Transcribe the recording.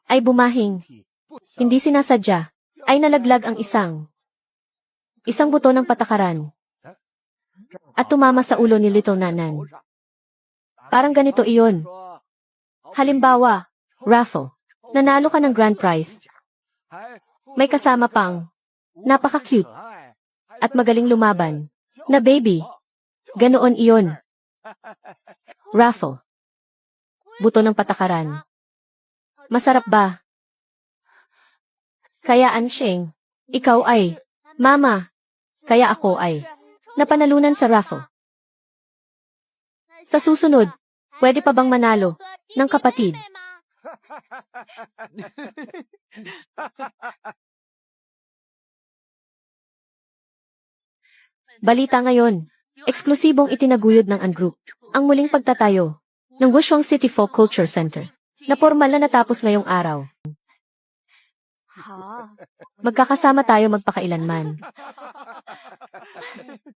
ay bumahing. Hindi sinasadya, ay nalaglag ang isang buto ng patakaran. At tumama sa ulo ni Little Nanan. Parang ganito iyon. Halimbawa, raffle. Nanalo ka ng grand prize. May kasama pang napaka-cute at magaling lumaban na baby. Ganoon iyon. Raffle. Buto ng patakaran. Masarap ba? Kaya Ansheng, ikaw ay, Mama, kaya ako ay, napanalunan sa raffle. Sa susunod, pwede pa bang manalo ng kapatid? Balita ngayon, eksklusibong itinaguyod ng Ungroup ang muling pagtatayo ng Wushuang City Folk Culture Center na formal na natapos ngayong araw. Magkakasama tayo magpakailanman.